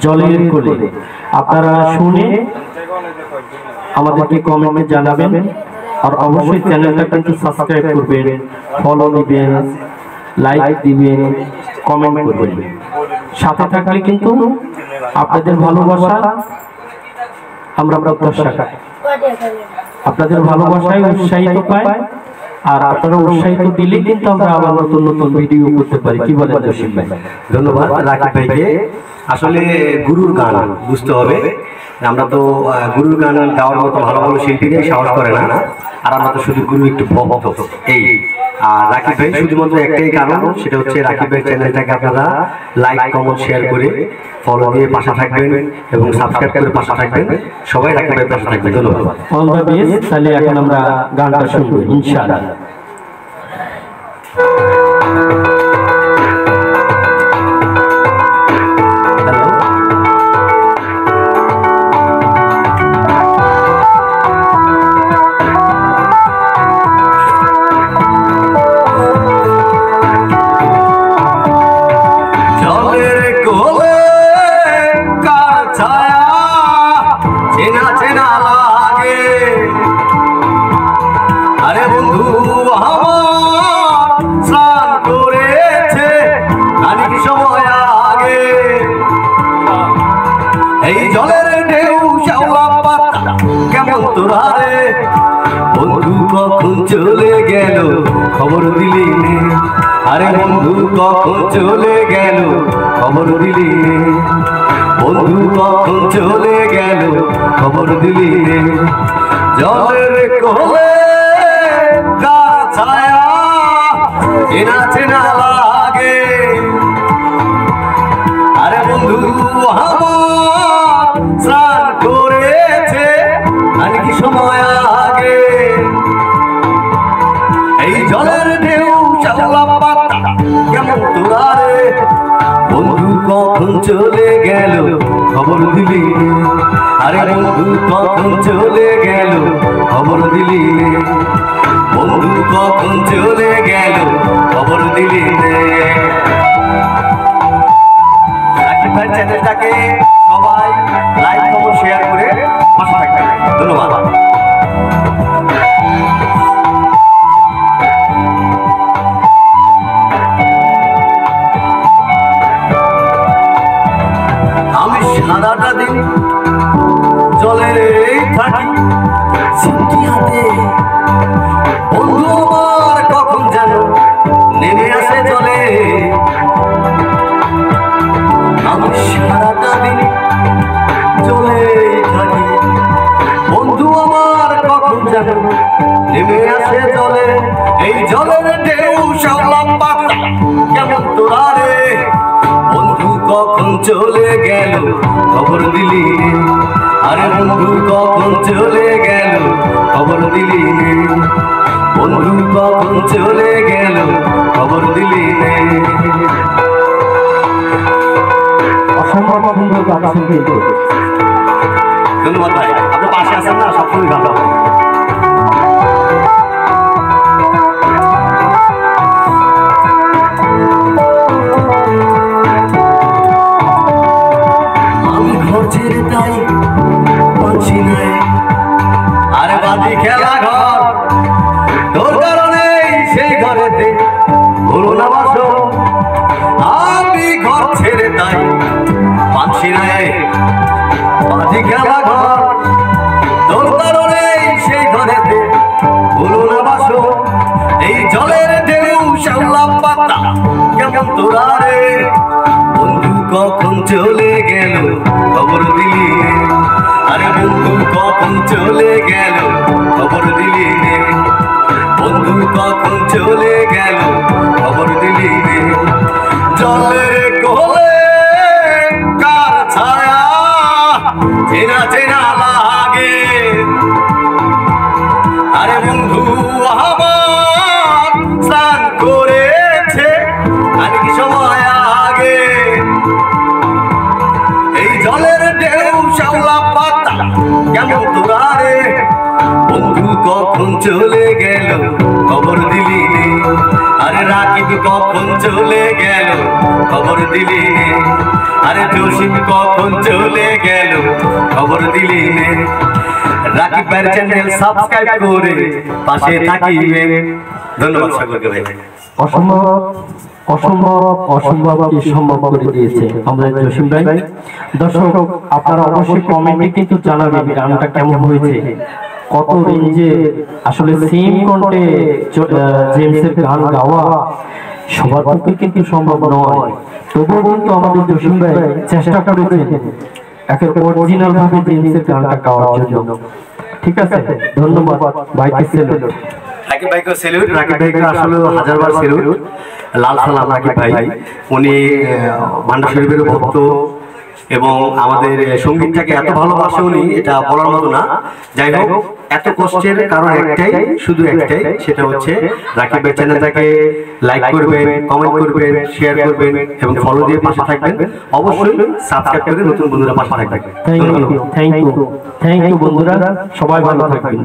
জলের কোলে। আপনারা শুনে আমাদেরকে কমেন্টে জানাবেন, আর অবশ্যই চ্যানেলটা কিন্তু সাবস্ক্রাইব করবেন, ফলো দিবেন, লাইক দিবেন, কমেন্ট করবেন। সাথে থাকলে কিন্তু আপনাদের ভালোবাসা আমরা প্রত্যাশা করি, আপনাদের ভালোবাসায় উৎসাহিত পাই, আর আপনারা উৎসাহিত দিলে কিন্তু আমরা আবার নতুন নতুন ভিডিও করতে পারি। কি বলেন জসিম ভাই? ধন্যবাদ রাকিব ভাইকে। আসলে গুরুর গান বুঝতে হবে, আমরা তো গুরুর গান গাওয়ার মতো ভালো ভালো শিল্পীরাই সাহস করে না, আর আমরা তো শুধু গুরু একটু ভক্ত এই। আর রাকিব ভাই শুধুমাত্র একটাই কারণ, সেটা হচ্ছে রাকিব ভাই চ্যানেলটাকে আপনারা লাইক কমেন্ট শেয়ার করে ফলো দিয়ে পাশে থাকবেন এবং সাবস্ক্রাইব করে পাশে থাকবেন। সবাই রাকিব ভাই পাশে থাকবেন। ধন্যবাদ। All the best. তাহলে এখন আমরা গানটা শুনবো ইনশাআল্লাহ। বন্ধু কখন চলে গেল খবর দিলি নে, আরে বন্ধু কখন চলে গেল খবর দিলি নে, বন্ধু কখন চলে গেল খবর দিলি নে। জলের কোলে কার ছায়া চেনা চেনা লাগে, আরে বন্ধু আমার স্নান করেছে আর কি সময় আগে। এই জলের ঢেউ শ্যাওলা পাতা কেমন তোরারে, বন্ধু কখন চলে গেল খবর দিলি, আরে বন্ধু কখন চলে গেল খবর দিলি, বন্ধু কখন চলে গেল খবর দিলি। রাকিব ভাই চ্যানেলটাকে সবাই লাইক কমেন্ট শেয়ার করে পাশে থাকবেন। ধন্যবাদ। আমি সারাটা দিন জলে থাকি সিটি হাতে, বন্ধু আমার কখন যেন নেমে আসে জলে। আমি সারাটা দিন জলে থাকি, বন্ধু আমার কখন যেন নেমে আসে জলে। এই জলের ঢেউ শ্যাওলা পাতা কেমন তোরারে, বন্ধু কখন চলে গেল খবর দিলি, আরে বন্ধু কখন চলে গেল খবর দিলি, বন্ধু কখন চলে গেল খবর দিলি। অসম্ভব সুন্দর গান শুনতে। ধন্যবাদ ভাই, আপনি পাশে আছেন না, সবসময় ভালো। আমি ঘর ছেড়ে তাই পাচ্ছি না, আরে বাজি খেলা ঘর তোর কারণে সেই ঘরেতে ভুলো না বাসো। আমি ঘর ছেড়ে তাই পাচ্ছি না, বাজি খেলা ঘর তোর কারণে সেই ঘরেতে ভুলো না বাসো। এই জলের ঢেউ শ্যাওলা পাতা কেমন তোরারে, বন্ধু কখন চলে গেল খবর দিলি, আরে বন্ধু কখন চলে গেল খবর দিলি, বন্ধু কখন চলে গেল খবর দিলি। জলের কোলে কার ছায়া চেনা চেনা লাগে, আরে বন্ধু আমার স্নান করেছে আর কি সময় আগে। এই জলের ঢেউ শ্যাওলা পাতা কেমন তোরারে, বন্ধু কখন চলে গেল খবর দিলি, আরে রাকিব কখন চলে গেল খবর দিলি নে, আরে জসিম কখন চলে গেল খবর দিলি নে। রাকিব ভাইয়ের চ্যানেল সাবস্ক্রাইব করে পাশে থাকিবেন। ধন্যবাদ সকলকে ভাই। অসম্ভব অসম্ভব অসম্ভবকে সম্ভব করে দিয়েছে আমাদের জসিম ভাই। দর্শক আপনারা অবশ্যই কমেন্টে কিন্তু জানাবেন গানটা কেমন হয়েছে, কত রেঞ্জে আসলে সেম কণ্ঠে জেমসের গান গাওয়া সবার পক্ষে কিন্তু সম্ভব নয়। তবুও কিন্তু আমাদের জসিম ভাই চেষ্টা করেছেন একেবারে অরিজিনাল ভাবে জেমসের গানটা গাওয়ার জন্য। ঠিক আছে, ধন্যবাদ ভাইকে স্যালুট। রাকিব ভাইকে স্যালুট। রাকিব ভাইকে আসলে হাজারবার স্যালুট। লাল সালাম রাকিব ভাই, উনি ভান্ডার শরীফের ভক্ত এবং আমাদের সঙ্গীতটাকে এত ভালোবাসে উনি, এটা বলার মতো না। যাই হোক, এত কষ্টের কারণ একটাই, শুধু একটাই, সেটা হচ্ছে রাকিব ভাই চ্যানেলটাকে লাইক করবেন, কমেন্ট করবেন, শেয়ার করবেন এবং ফলো দিয়ে পাশে থাকবেন। অবশ্যই সাবস্ক্রাইব করে নতুন বন্ধুরা পাশে থাকবেন। থ্যাংক ইউ বন্ধুরা, সবাই ভালো থাকবেন।